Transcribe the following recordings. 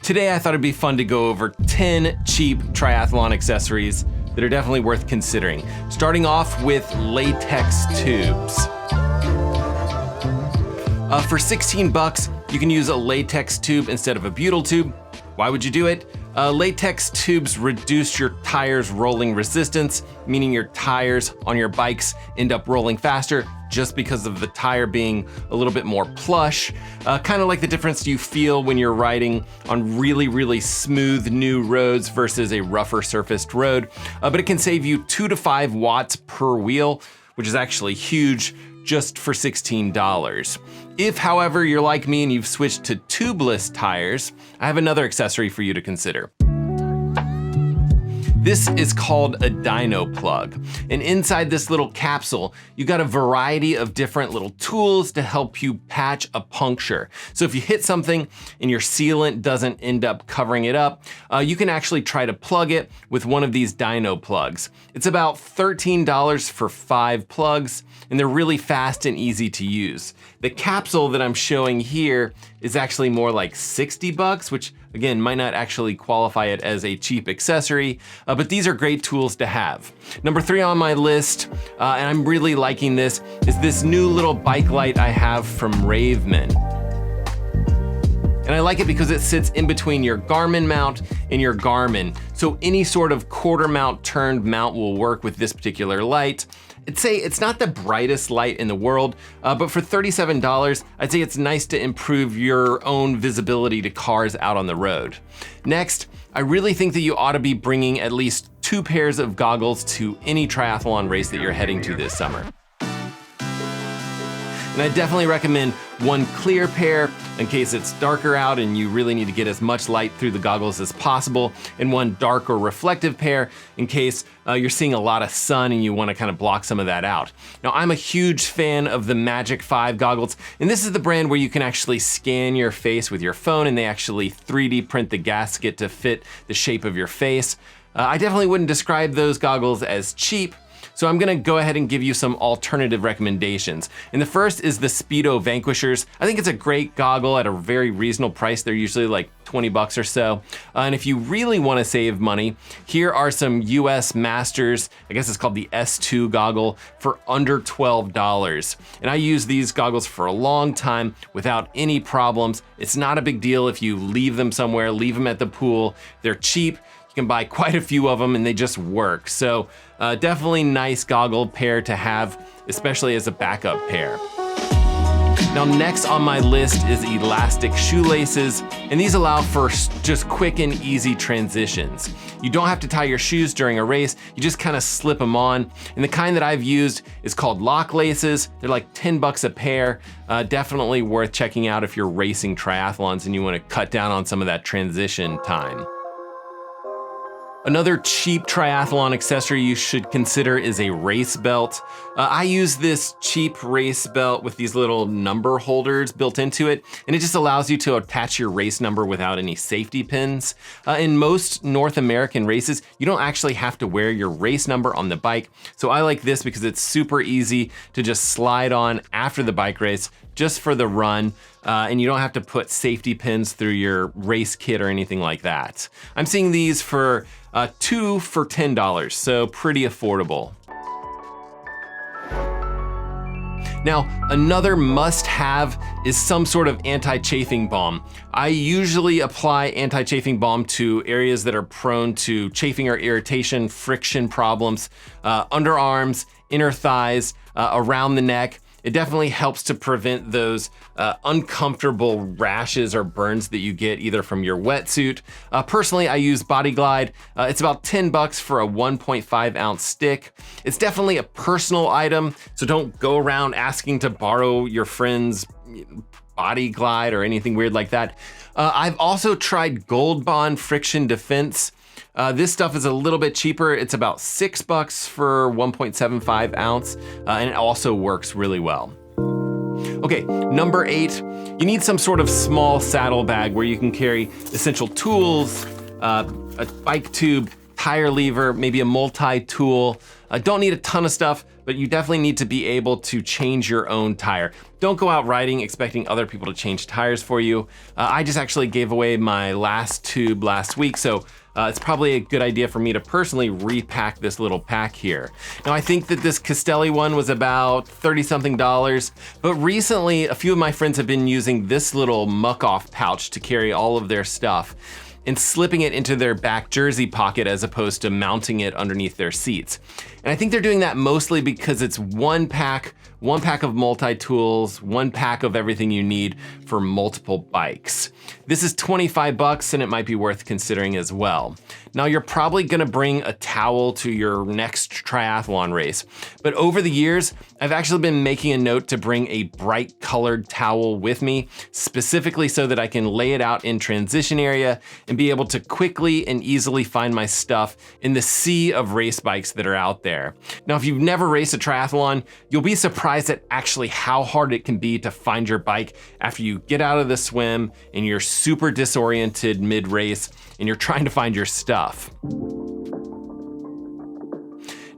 Today I thought it'd be fun to go over 10 cheap triathlon accessories that are definitely worth considering. Starting off with latex tubes. For 16 bucks, you can use a latex tube instead of a butyl tube. Why would you do it? Latex tubes reduce your tires' rolling resistance, meaning your tires on your bikes end up rolling faster just because of the tire being a little bit more plush. Kind of like the difference you feel when you're riding on really, really smooth new roads versus a rougher surfaced road. But it can save you 2 to 5 watts per wheel, which is actually huge, just for $16. If, however, you're like me and you've switched to tubeless tires, I have another accessory for you to consider. This is called a DYNAPLUG. And inside this little capsule, you got a variety of different little tools to help you patch a puncture. So if you hit something and your sealant doesn't end up covering it up, you can actually try to plug it with one of these DYNAPLUGs. It's about $13 for 5 plugs, and they're really fast and easy to use. The capsule that I'm showing here is actually more like 60 bucks, which again, might not actually qualify it as a cheap accessory, but these are great tools to have. Number 3 on my list, and I'm really liking this, is this new little bike light I have from RAVEMEN. And I like it because it sits in between your Garmin mount and your Garmin. So any sort of quarter mount turned mount will work with this particular light. I'd say it's not the brightest light in the world, but for $37, I'd say it's nice to improve your own visibility to cars out on the road. Next, I really think that you ought to be bringing at least 2 pairs of goggles to any triathlon race that you're heading to this summer. And I definitely recommend one clear pair in case it's darker out and you really need to get as much light through the goggles as possible, and one dark or reflective pair in case you're seeing a lot of sun and you want to kind of block some of that out. Now, I'm a huge fan of the Magic 5 goggles, and this is the brand where you can actually scan your face with your phone and they actually 3D print the gasket to fit the shape of your face. I definitely wouldn't describe those goggles as cheap, so I'm gonna go ahead and give you some alternative recommendations. And the first is the Speedo Vanquishers. I think it's a great goggle at a very reasonable price. They're usually like 20 bucks or so. And if you really wanna save money, here are some US Masters, I guess it's called the S2 goggle, for under $12. And I use these goggles for a long time without any problems. It's not a big deal if you leave them somewhere, leave them at the pool. They're cheap. You can buy quite a few of them and they just work. So definitely nice goggle pair to have, especially as a backup pair. Now, next on my list is elastic shoelaces, and these allow for just quick and easy transitions. You don't have to tie your shoes during a race, you just kind of slip them on. And the kind that I've used is called lock laces. They're like 10 bucks a pair. Definitely worth checking out if you're racing triathlons and you want to cut down on some of that transition time. Another cheap triathlon accessory you should consider is a race belt. I use this cheap race belt with these little number holders built into it, and it just allows you to attach your race number without any safety pins. In most North American races, you don't actually have to wear your race number on the bike, so I like this because it's super easy to just slide on after the bike race, just for the run, and you don't have to put safety pins through your race kit or anything like that. I'm seeing these for 2 for $10, so pretty affordable. Now, another must-have is some sort of anti-chafing balm. I usually apply anti-chafing balm to areas that are prone to chafing or irritation, friction problems, underarms, inner thighs, around the neck. It definitely helps to prevent those uncomfortable rashes or burns that you get either from your wetsuit. Personally, I use Body Glide. It's about 10 bucks for a 1.5 ounce stick. It's definitely a personal item, so don't go around asking to borrow your friend's Body Glide or anything weird like that. I've also tried Gold Bond Friction Defense. This stuff is a little bit cheaper. It's about 6 bucks for 1.75 ounce, and it also works really well. Okay, number 8, you need some sort of small saddle bag where you can carry essential tools, a bike tube, tire lever, maybe a multi-tool. Don't need a ton of stuff, but you definitely need to be able to change your own tire. Don't go out riding expecting other people to change tires for you. I just actually gave away my last tube last week, so it's probably a good idea for me to personally repack this little pack here. Now, I think that this Castelli one was about $30-something, but recently a few of my friends have been using this little muck-off pouch to carry all of their stuff and slipping it into their back jersey pocket as opposed to mounting it underneath their seats. And I think they're doing that mostly because it's one pack of multi-tools, one pack of everything you need for multiple bikes. This is $25 and it might be worth considering as well. Now, you're probably gonna bring a towel to your next triathlon race, but over the years, I've actually been making a note to bring a bright colored towel with me, specifically so that I can lay it out in transition area and be able to quickly and easily find my stuff in the sea of race bikes that are out there. Now, if you've never raced a triathlon, you'll be surprised at actually how hard it can be to find your bike after you get out of the swim and you're super disoriented mid-race and you're trying to find your stuff.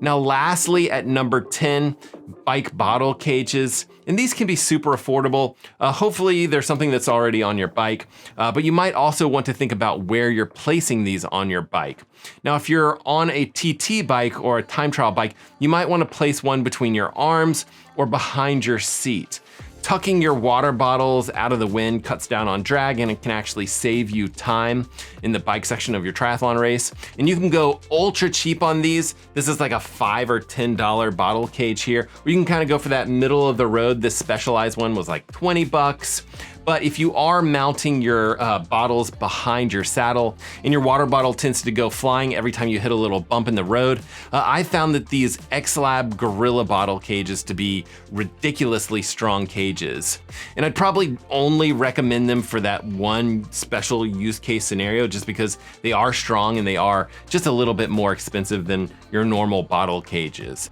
Now, lastly, at number 10, bike bottle cages. And these can be super affordable. Hopefully there's something that's already on your bike, but you might also want to think about where you're placing these on your bike. Now, if you're on a TT bike or a time trial bike, you might want to place one between your arms or behind your seat. Tucking your water bottles out of the wind cuts down on drag and it can actually save you time in the bike section of your triathlon race. And you can go ultra cheap on these. This is like a $5 or $10 bottle cage here, or you can kind of go for that middle of the road. This Specialized one was like 20 bucks. But if you are mounting your bottles behind your saddle and your water bottle tends to go flying every time you hit a little bump in the road, I found that these X-Lab Gorilla bottle cages to be ridiculously strong cages. And I'd probably only recommend them for that one special use case scenario just because they are strong and they are just a little bit more expensive than your normal bottle cages.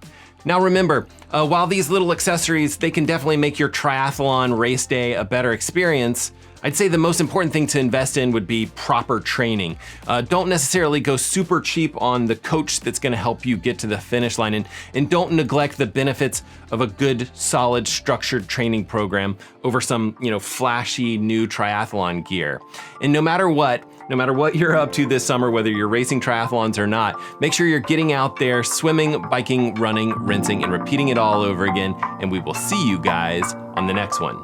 Now remember, while these little accessories, they can definitely make your triathlon race day a better experience, I'd say the most important thing to invest in would be proper training. Don't necessarily go super cheap on the coach that's gonna help you get to the finish line, and don't neglect the benefits of a good, solid, structured training program over some, flashy new triathlon gear. And no matter what you're up to this summer, whether you're racing triathlons or not, make sure you're getting out there, swimming, biking, running, rinsing, and repeating it all over again. And we will see you guys on the next one.